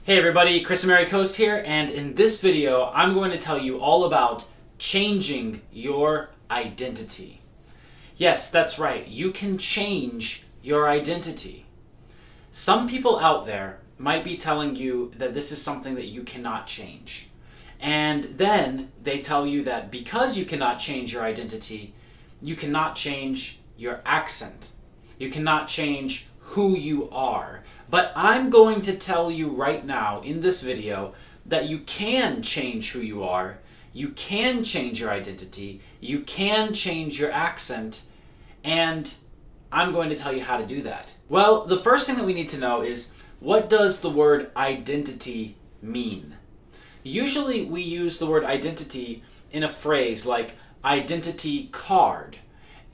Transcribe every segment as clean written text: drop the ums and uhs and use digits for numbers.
Hey everybody, Kris Amerikos here, and in this video I'm going to tell you all about changing your identity. Yes, that's right, you can change your identity. Some people out there might be telling you that this is something that you cannot change. And then they tell you that because you cannot change your identity, you cannot change your accent. You cannot change who you are. But I'm going to tell you right now in this video that you can change who you are, you can change your identity, you can change your accent, and I'm going to tell you how to do that. Well, the first thing that we need to know is, what does the word identity mean? Usually we use the word identity in a phrase like identity card.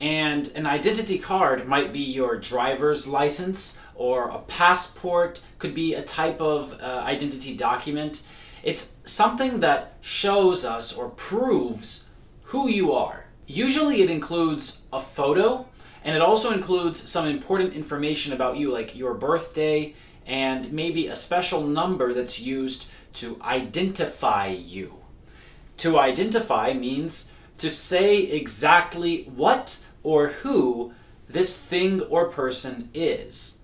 And an identity card might be your driver's license, or a passport, could be a type of identity document. It's something that shows us or proves who you are. Usually it includes a photo, and it also includes some important information about you, like your birthday and maybe a special number that's used to identify you. To identify means to say exactly what or who this thing or person is.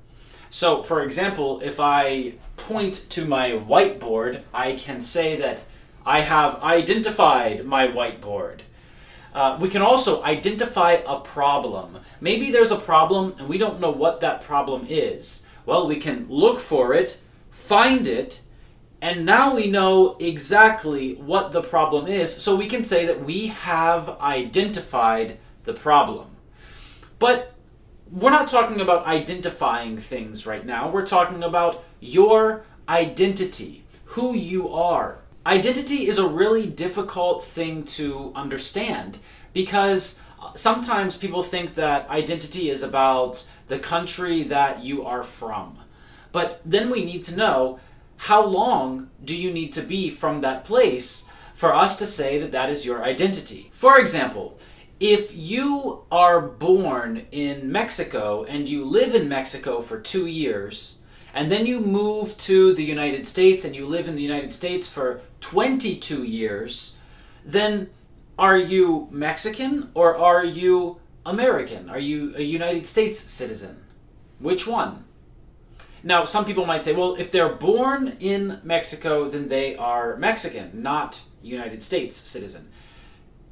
So, for example, if I point to my whiteboard, I can say that I have identified my whiteboard. We can also identify a problem. Maybe there's a problem and we don't know what that problem is. Well, we can look for it, find it, and now we know exactly what the problem is, so we can say that we have identified the problem. But we're not talking about identifying things right now. We're talking about your identity, who you are. Identity is a really difficult thing to understand because sometimes people think that identity is about the country that you are from. But then we need to know, how long do you need to be from that place for us to say that that is your identity? For example, if you are born in Mexico and you live in Mexico for 2 years, and then you move to the United States and you live in the United States for 22 years, then are you Mexican or are you American? Are you a United States citizen? Which one? Now, some people might say, well, if they're born in Mexico, then they are Mexican, not United States citizen.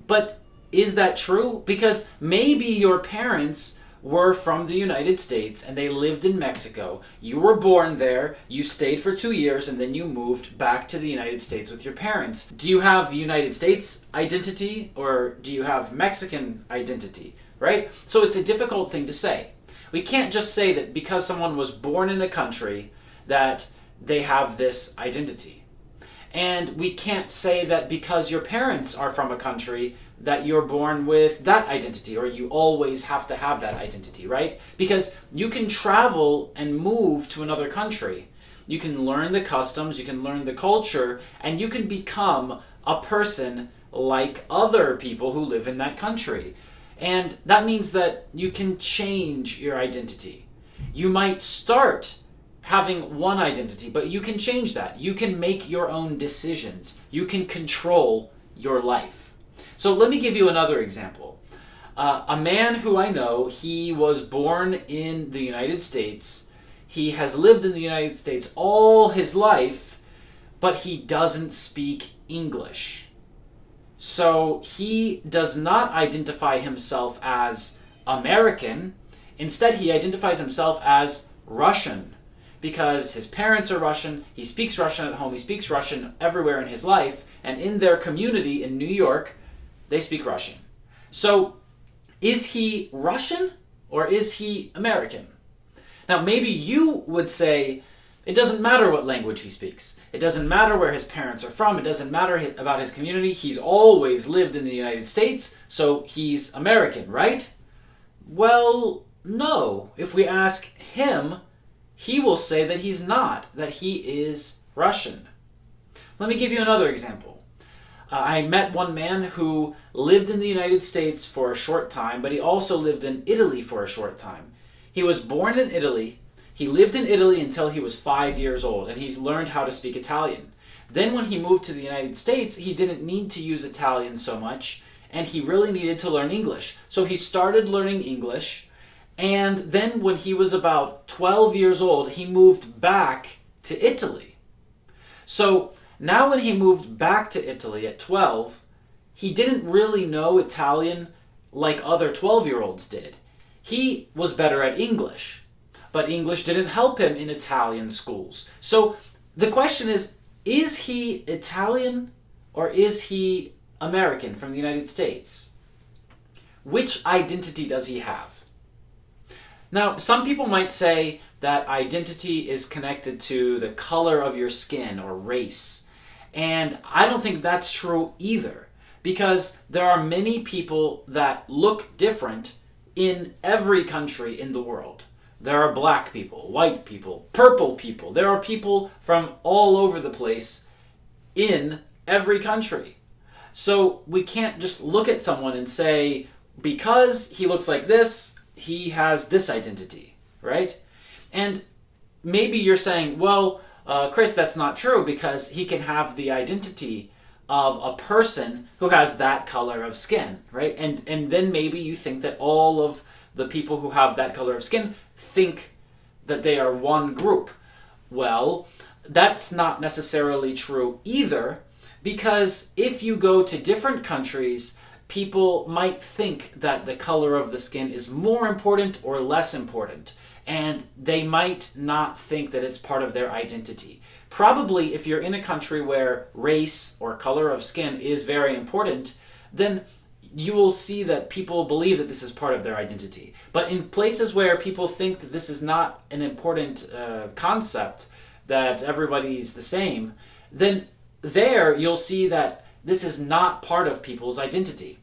But is that true? Because maybe your parents were from the United States and they lived in Mexico. You were born there, you stayed for 2 years, and then you moved back to the United States with your parents. Do you have United States identity or do you have Mexican identity, right? So it's a difficult thing to say. We can't just say that because someone was born in a country that they have this identity. And we can't say that because your parents are from a country that you're born with that identity, or you always have to have that identity, right? Because you can travel and move to another country. You can learn the customs, you can learn the culture, and you can become a person like other people who live in that country. And that means that you can change your identity. You might start having one identity, but you can change that. You can make your own decisions. You can control your life. So let me give you another example. A man who I know, he was born in the United States. He has lived in the United States all his life, but he doesn't speak English. So he does not identify himself as American. Instead, he identifies himself as Russian because his parents are Russian, he speaks Russian at home, he speaks Russian everywhere in his life, and in their community in New York, they speak Russian. So is he Russian or is he American? Now, maybe you would say, it doesn't matter what language he speaks. It doesn't matter where his parents are from. It doesn't matter about his community. He's always lived in the United States, so he's American, right? Well, no. If we ask him, he will say that he's not, that he is Russian. Let me give you another example. I met one man who lived in the United States for a short time, but he also lived in Italy for a short time. He was born in Italy. He lived in Italy until he was 5 years old, and he's learned how to speak Italian. Then when he moved to the United States, he didn't need to use Italian so much, and he really needed to learn English. So he started learning English, and then when he was about 12 years old, he moved back to Italy. So now when he moved back to Italy at 12, he didn't really know Italian like other 12-year-olds did. He was better at English, but English didn't help him in Italian schools. So the question is he Italian or is he American from the United States? Which identity does he have? Now, some people might say that identity is connected to the color of your skin or race. And I don't think that's true either, because there are many people that look different in every country in the world. There are black people, white people, purple people. There are people from all over the place in every country. So we can't just look at someone and say, because he looks like this, he has this identity, right? And maybe you're saying, well, Kris, that's not true, because he can have the identity of a person who has that color of skin, right? And then maybe you think that all of the people who have that color of skin think that they are one group. Well, that's not necessarily true either, because if you go to different countries, people might think that the color of the skin is more important or less important, and they might not think that it's part of their identity. Probably if you're in a country where race or color of skin is very important, then you will see that people believe that this is part of their identity. But in places where people think that this is not an important concept, that everybody's the same, then there you'll see that this is not part of people's identity.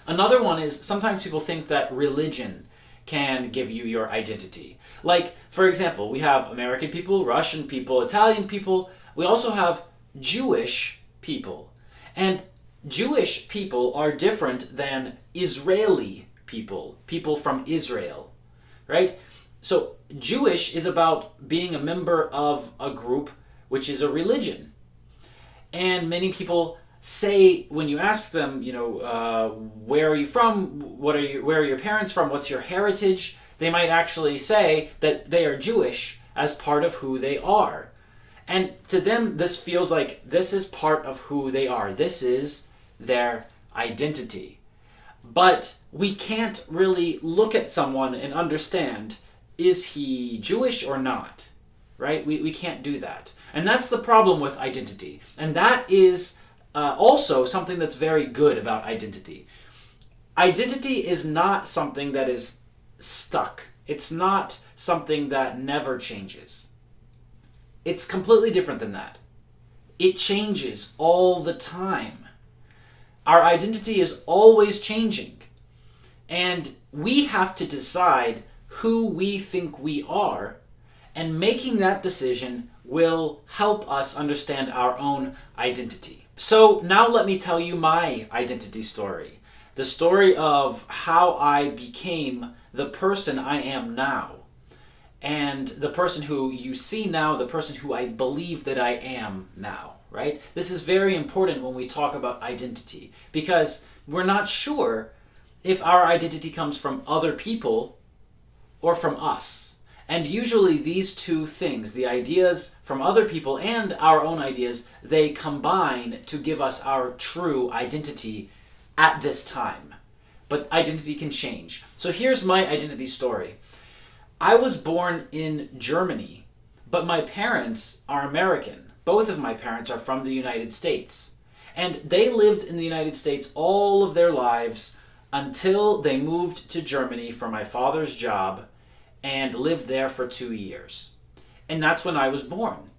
Another one is sometimes people think that religion can give you your identity. Like, for example, we have American people, Russian people, Italian people. We also have Jewish people. And Jewish people are different than Israeli people, people from Israel, right? So Jewish is about being a member of a group which is a religion. And many people say, when you ask them, where are you from? Where are your parents from? What's your heritage? They might actually say that they are Jewish as part of who they are. And to them, this feels like this is part of who they are. This is their identity. But we can't really look at someone and understand, is he Jewish or not? Right? We can't do that. And that's the problem with identity. And that is also something that's very good about identity. Identity is not something that is stuck. It's not something that never changes. It's completely different than that. It changes all the time. Our identity is always changing. And we have to decide who we think we are, and making that decision will help us understand our own identity. So now let me tell you my identity story. The story of how I became the person I am now. And the person who you see now, the person who I believe that I am now, right? This is very important when we talk about identity, because we're not sure if our identity comes from other people or from us. And usually these two things, the ideas from other people and our own ideas, they combine to give us our true identity at this time. But identity can change. So here's my identity story. I was born in Germany, but my parents are American. Both of my parents are from the United States. And they lived in the United States all of their lives until they moved to Germany for my father's job and lived there for 2 years. And that's when I was born.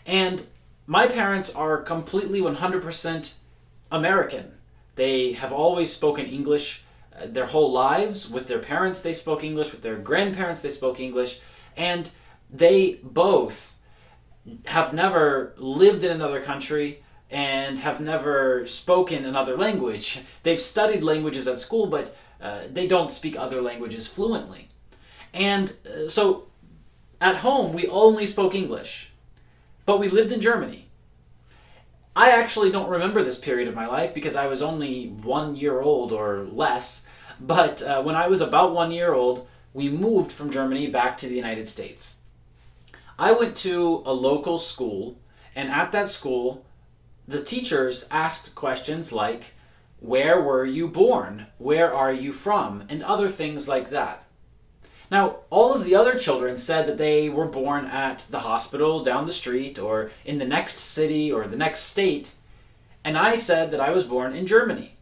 And my parents are completely 100% American. They have always spoken English their whole lives. With their parents, they spoke English. With their grandparents, they spoke English. And they both have never lived in another country and have never spoken another language. They've studied languages at school, but they don't speak other languages fluently. And so at home we only spoke English, but we lived in Germany. I actually don't remember this period of my life because I was only 1 year old or less, but when I was about 1 year old, we moved from Germany back to the United States. I went to a local school, and at that school, the teachers asked questions like, where were you born? Where are you from? And other things like that. Now, all of the other children said that they were born at the hospital down the street or in the next city or the next state, and I said that I was born in Germany.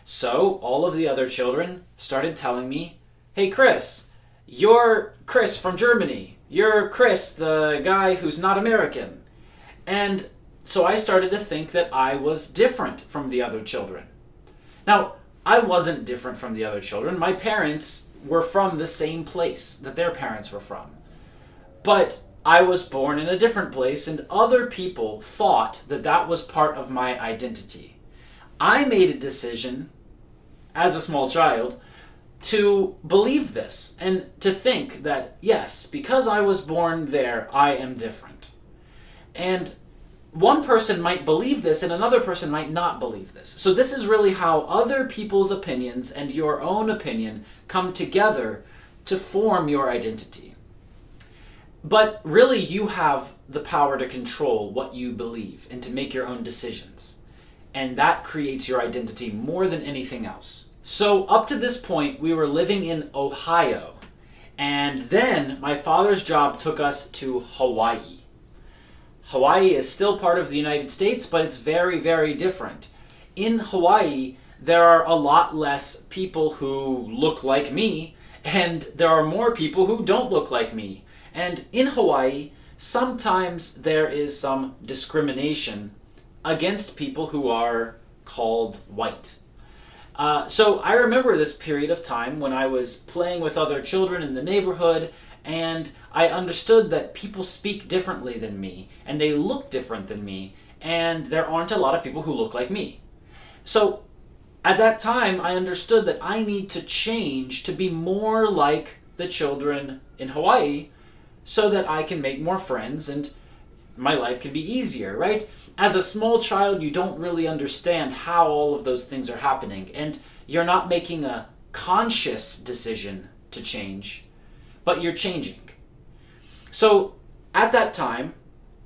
So all of the other children started telling me, hey Kris, you're Kris from Germany. You're Kris, the guy who's not American. And so I started to think that I was different from the other children. Now, I wasn't different from the other children. My parents were from the same place that their parents were from. But I was born in a different place, and other people thought that that was part of my identity. I made a decision, as a small child, to believe this and to think that, yes, because I was born there, I am different. And one person might believe this and another person might not believe this. So this is really how other people's opinions and your own opinion come together to form your identity. But really, you have the power to control what you believe and to make your own decisions. And that creates your identity more than anything else. So up to this point, we were living in Ohio. And then my father's job took us to Hawaii. Hawaii is still part of the United States, but it's very, very different. In Hawaii, there are a lot less people who look like me, and there are more people who don't look like me. And in Hawaii, sometimes there is some discrimination against people who are called white. So I remember this period of time when I was playing with other children in the neighborhood, and I understood that people speak differently than me, and they look different than me, and there aren't a lot of people who look like me. So at that time, I understood that I need to change to be more like the children in Hawaii so that I can make more friends and my life can be easier, right? As a small child, you don't really understand how all of those things are happening, and you're not making a conscious decision to change, but you're changing. So at that time,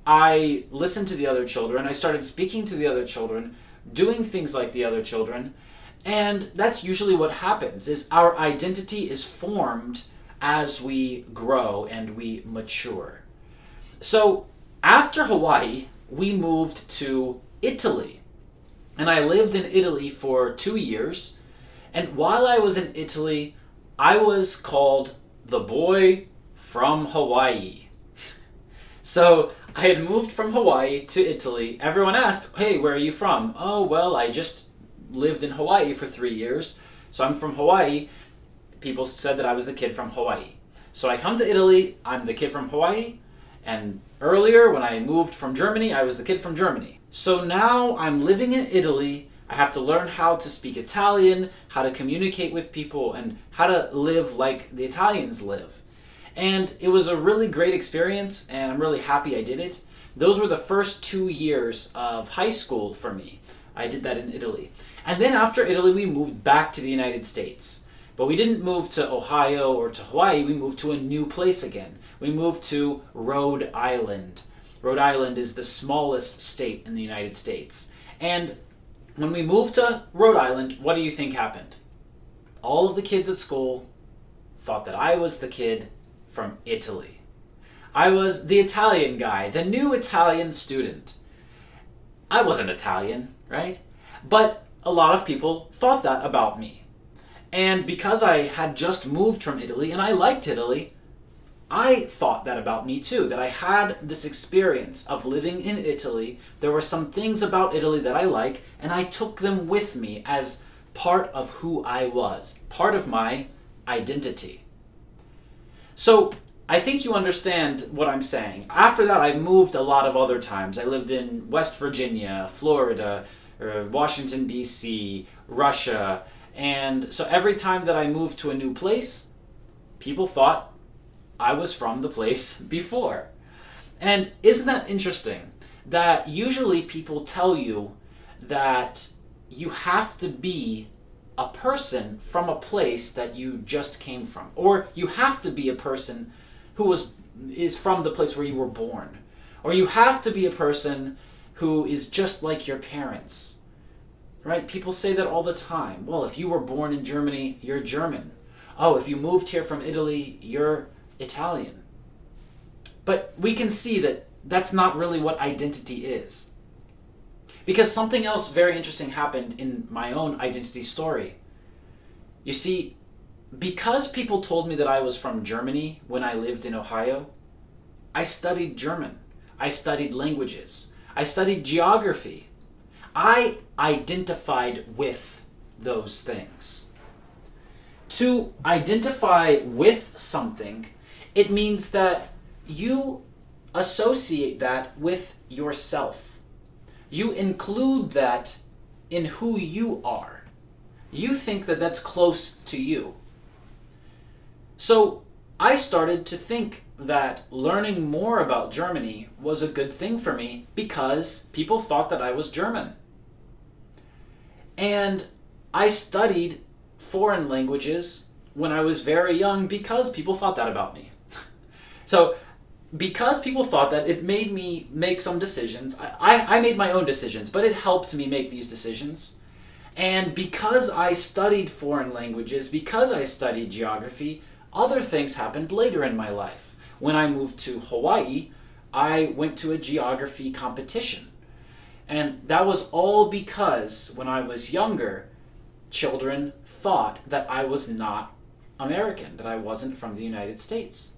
I listened to the other children, I started speaking to the other children, doing things like the other children, and that's usually what happens, is our identity is formed as we grow and we mature. So after Hawaii, we moved to Italy. And I lived in Italy for 2 years. And while I was in Italy, I was called the boy from Hawaii. So I had moved from Hawaii to Italy. Everyone asked, hey, where are you from? Oh, well, I just lived in Hawaii for 3 years. So I'm from Hawaii. People said that I was the kid from Hawaii. So I come to Italy, I'm the kid from Hawaii. And earlier, when I moved from Germany, I was the kid from Germany. So now I'm living in Italy. I have to learn how to speak Italian, how to communicate with people, and how to live like the Italians live. And it was a really great experience, and I'm really happy I did it. Those were the first 2 years of high school for me. I did that in Italy. And then after Italy, we moved back to the United States. But we didn't move to Ohio or to Hawaii. We moved to a new place again. We moved to Rhode Island. Rhode Island is the smallest state in the United States. And when we moved to Rhode Island, what do you think happened? All of the kids at school thought that I was the kid from Italy. I was the Italian guy, the new Italian student. I wasn't Italian, right? But a lot of people thought that about me. And because I had just moved from Italy and I liked Italy, I thought that about me too, that I had this experience of living in Italy. There were some things about Italy that I like, and I took them with me as part of who I was, part of my identity. So I think you understand what I'm saying. After that, I moved a lot of other times. I lived in West Virginia, Florida, Washington, D.C., Russia. And so every time that I moved to a new place, people thought I was from the place before. And isn't that interesting that usually people tell you that you have to be a person from a place that you just came from, or you have to be a person who is from the place where you were born, or you have to be a person who is just like your parents, right? People say that all the time. Well, if you were born in Germany, you're German. Oh, if you moved here from Italy, you're Italian. But we can see that that's not really what identity is. Because something else very interesting happened in my own identity story. You see, because people told me that I was from Germany when I lived in Ohio, I studied German. I studied languages. I studied geography. I identified with those things. To identify with something, it means that you associate that with yourself. You include that in who you are. You think that that's close to you. So I started to think that learning more about Germany was a good thing for me because people thought that I was German. And I studied foreign languages when I was very young because people thought that about me. So because people thought that, it made me make some decisions. I made my own decisions, but it helped me make these decisions. And because I studied foreign languages, because I studied geography, other things happened later in my life. When I moved to Hawaii, I went to a geography competition. And that was all because when I was younger, children thought that I was not American, that I wasn't from the United States.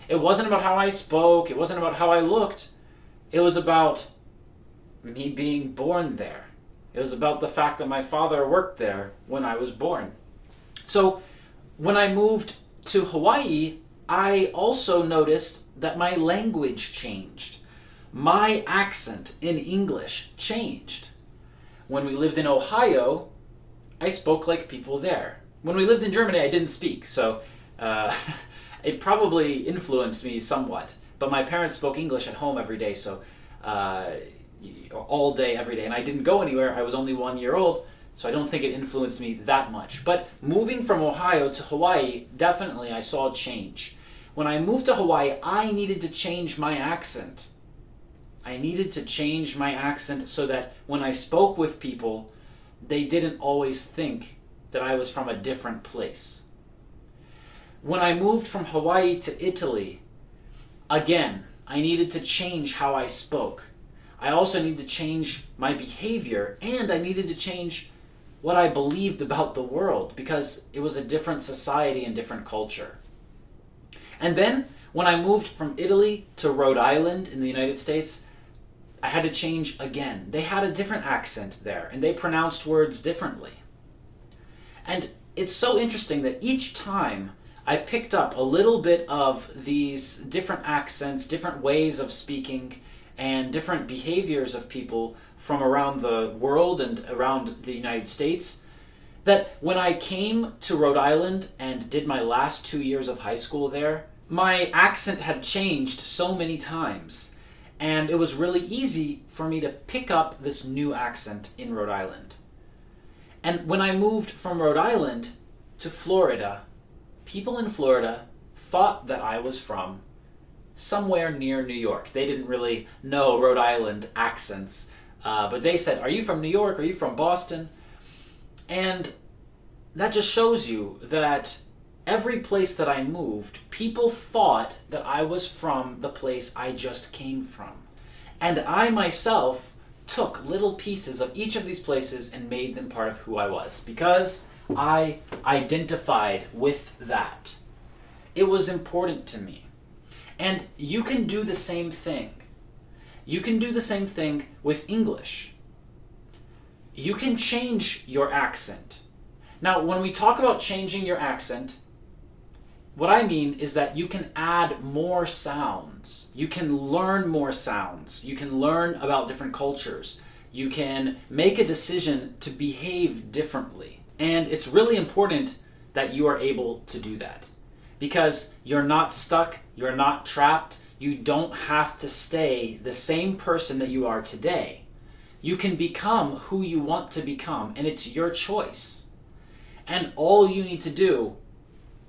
It wasn't about how I spoke, it wasn't about how I looked. It was about me being born there. It was about the fact that my father worked there when I was born. So when I moved to Hawaii, I also noticed that my language changed. My accent in English changed. When we lived in Ohio, I spoke like people there. When we lived in Germany, I didn't speak, so it probably influenced me somewhat. But my parents spoke English at home every day, so all day, every day. And I didn't go anywhere. I was only 1 year old, so I don't think it influenced me that much. But moving from Ohio to Hawaii, definitely I saw a change. When I moved to Hawaii, I needed to change my accent. I needed to change my accent so that when I spoke with people, they didn't always think that I was from a different place. When I moved from Hawaii to Italy, again, I needed to change how I spoke. I also needed to change my behavior, and I needed to change what I believed about the world because it was a different society and different culture. And then, when I moved from Italy to Rhode Island in the United States, I had to change again. They had a different accent there, and they pronounced words differently. And it's so interesting that each time I picked up a little bit of these different accents, different ways of speaking, and different behaviors of people from around the world and around the United States, that when I came to Rhode Island and did my last 2 years of high school there, my accent had changed so many times. And it was really easy for me to pick up this new accent in Rhode Island. And when I moved from Rhode Island to Florida, people in Florida thought that I was from somewhere near New York. They didn't really know Rhode Island accents, but they said, "Are you from New York? Are you from Boston?" And that just shows you that every place that I moved, people thought that I was from the place I just came from. And I myself took little pieces of each of these places and made them part of who I was because I identified with that. It was important to me. And you can do the same thing. You can do the same thing with English. You can change your accent. Now, when we talk about changing your accent, what I mean is that you can add more sounds. You can learn more sounds. You can learn about different cultures. You can make a decision to behave differently. And it's really important that you are able to do that. because you're not stuck, you're not trapped, you don't have to stay the same person that you are today. You can become who you want to become, and it's your choice. And all you need to do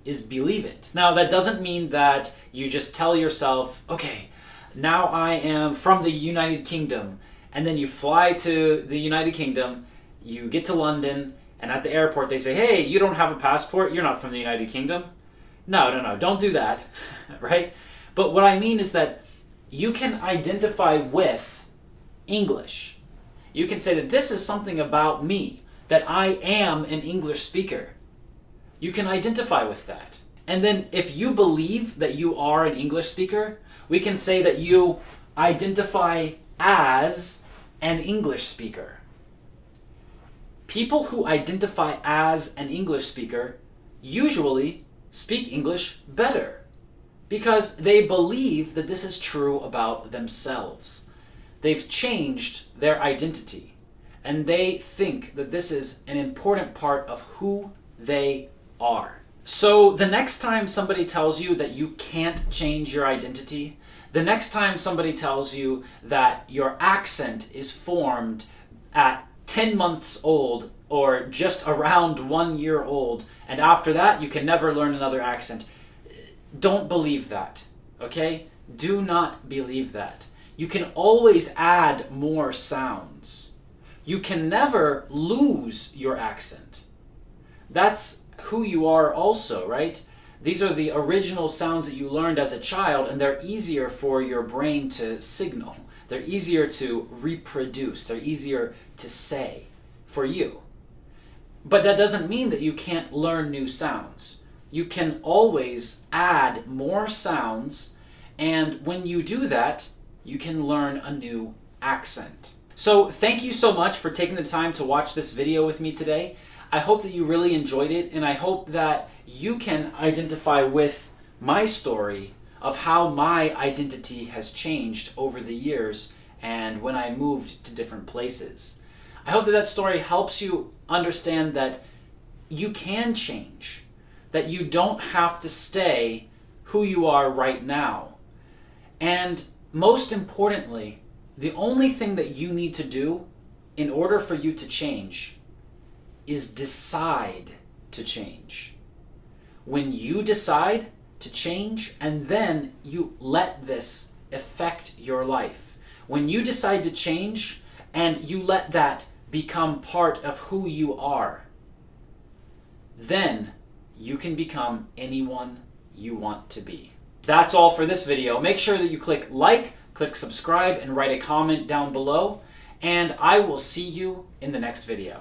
is believe it. Now, that doesn't mean that you just tell yourself, okay, now I am from the United Kingdom, and then you fly to the United Kingdom, you get to London, and at the airport they say, hey, you don't have a passport, you're not from the United Kingdom. No, don't do that, right? But what I mean is that you can identify with English. You can say that this is something about me, that I am an English speaker. You can identify with that. And then if you believe that you are an English speaker, we can say that you identify as an English speaker. People who identify as an English speaker usually speak English better because they believe that this is true about themselves. They've changed their identity and they think that this is an important part of who they are. So the next time somebody tells you that you can't change your identity, the next time somebody tells you that your accent is formed at 10 months old or just around 1 year old, and after that you can never learn another accent, don't believe that, okay? Do not believe that. You can always add more sounds. You can never lose your accent. That's who you are also, right? These are the original sounds that you learned as a child, and they're easier for your brain to signal. They're easier to reproduce. They're easier to say for you. But that doesn't mean that you can't learn new sounds. You can always add more sounds, and when you do that, you can learn a new accent. So thank you so much for taking the time to watch this video with me today. I hope that you really enjoyed it, and I hope that you can identify with my story of how my identity has changed over the years and when I moved to different places. I hope that that story helps you understand that you can change, that you don't have to stay who you are right now. And most importantly, the only thing that you need to do in order for you to change is decide to change. When you decide to change and then you let this affect your life, when you decide to change and you let that become part of who you are, then you can become anyone you want to be. That's all for this video. Make sure that you click like, click subscribe, and write a comment down below, and I will see you in the next video.